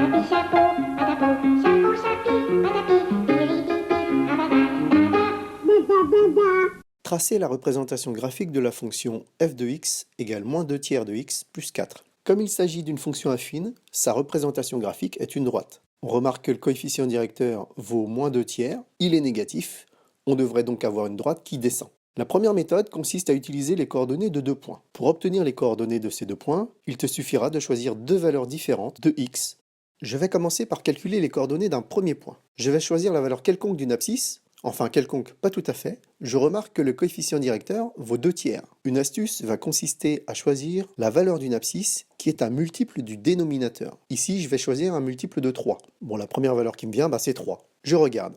Chapi, chapeau, patapou, chapeau, chapi, patapi, piri-pipi, rabada. Tracer la représentation graphique de la fonction f de x égale moins 2 tiers de x plus 4. Comme il s'agit d'une fonction affine, sa représentation graphique est une droite. On remarque que le coefficient directeur vaut moins 2 tiers, il est négatif, on devrait donc avoir une droite qui descend. La première méthode consiste à utiliser les coordonnées de deux points. Pour obtenir les coordonnées de ces deux points, il te suffira de choisir deux valeurs différentes de x. Je vais commencer par calculer les coordonnées d'un premier point. Je vais choisir la valeur quelconque d'une abscisse. Enfin, quelconque, pas tout à fait. Je remarque que le coefficient directeur vaut 2 tiers. Une astuce va consister à choisir la valeur d'une abscisse qui est un multiple du dénominateur. Ici, je vais choisir un multiple de 3. Bon, la première valeur qui me vient, c'est 3. Je regarde.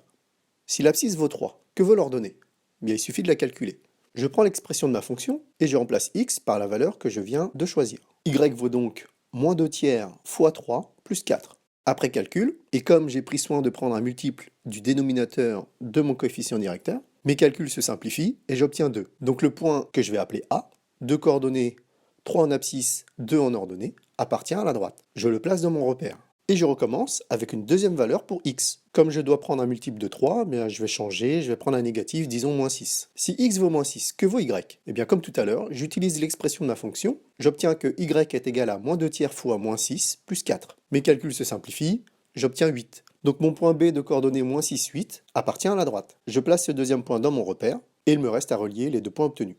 Si l'abscisse vaut 3, que vaut l'ordonnée? Bien, il suffit de la calculer. Je prends l'expression de ma fonction et je remplace x par la valeur que je viens de choisir. Y vaut donc moins 2 tiers fois 3 plus 4. Après calcul, et comme j'ai pris soin de prendre un multiple du dénominateur de mon coefficient directeur, mes calculs se simplifient et j'obtiens 2. Donc le point que je vais appeler A, deux coordonnées, 3 en abscisse, 2 en ordonnée, appartient à la droite. Je le place dans mon repère. Et je recommence avec une deuxième valeur pour x. Comme je dois prendre un multiple de 3, je vais changer, je vais prendre un négatif, disons moins 6. Si x vaut moins 6, que vaut y? Eh bien comme tout à l'heure, j'utilise l'expression de ma fonction, j'obtiens que y est égal à moins 2 tiers fois moins 6 plus 4. Mes calculs se simplifient, j'obtiens 8. Donc mon point B de coordonnées moins 6, 8 appartient à la droite. Je place ce deuxième point dans mon repère, et il me reste à relier les deux points obtenus.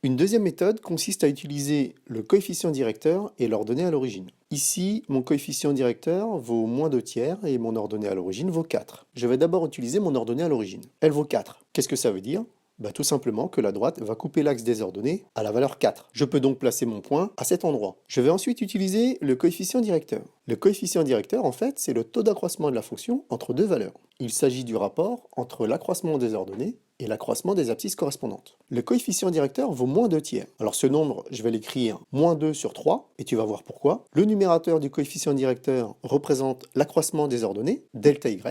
Une deuxième méthode consiste à utiliser le coefficient directeur et l'ordonnée à l'origine. Ici, mon coefficient directeur vaut moins 2 tiers et mon ordonnée à l'origine vaut 4. Je vais d'abord utiliser mon ordonnée à l'origine. Elle vaut 4. Qu'est-ce que ça veut dire? Tout simplement que la droite va couper l'axe des ordonnées à la valeur 4. Je peux donc placer mon point à cet endroit. Je vais ensuite utiliser le coefficient directeur. Le coefficient directeur, en fait, c'est le taux d'accroissement de la fonction entre deux valeurs. Il s'agit du rapport entre l'accroissement des ordonnées et l'accroissement des abscisses correspondantes. Le coefficient directeur vaut moins 2 tiers. Alors ce nombre, je vais l'écrire moins 2 sur 3, et tu vas voir pourquoi. Le numérateur du coefficient directeur représente l'accroissement des ordonnées, delta y,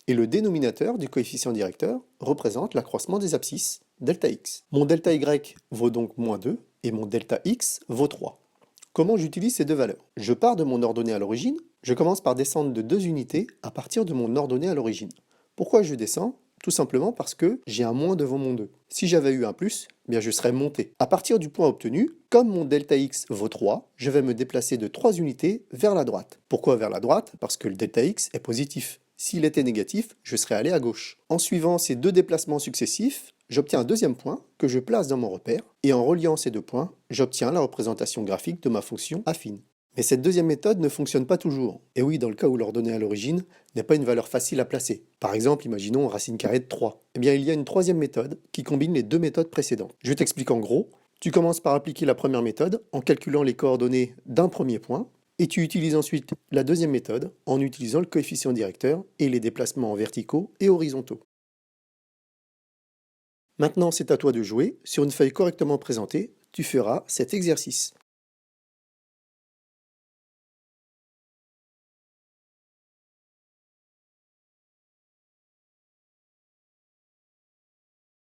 et le dénominateur du coefficient directeur représente l'accroissement des abscisses, delta x. Mon delta y vaut donc moins 2, et mon delta x vaut 3. Comment j'utilise ces deux valeurs? Je pars de mon ordonnée à l'origine, je commence par descendre de 2 unités à partir de mon ordonnée à l'origine. Pourquoi je descends? Tout simplement parce que j'ai un moins devant mon 2. Si j'avais eu un plus, je serais monté. À partir du point obtenu, comme mon delta x vaut 3, je vais me déplacer de 3 unités vers la droite. Pourquoi vers la droite? Parce que le delta x est positif. S'il était négatif, je serais allé à gauche. En suivant ces deux déplacements successifs, j'obtiens un deuxième point que je place dans mon repère, et en reliant ces deux points, j'obtiens la représentation graphique de ma fonction affine. Mais cette deuxième méthode ne fonctionne pas toujours. Et oui, dans le cas où l'ordonnée à l'origine n'est pas une valeur facile à placer. Par exemple, imaginons racine carrée de 3. Il y a une troisième méthode qui combine les deux méthodes précédentes. Je t'explique en gros. Tu commences par appliquer la première méthode en calculant les coordonnées d'un premier point, et tu utilises ensuite la deuxième méthode en utilisant le coefficient directeur et les déplacements verticaux et horizontaux. Maintenant, c'est à toi de jouer. Sur une feuille correctement présentée, tu feras cet exercice.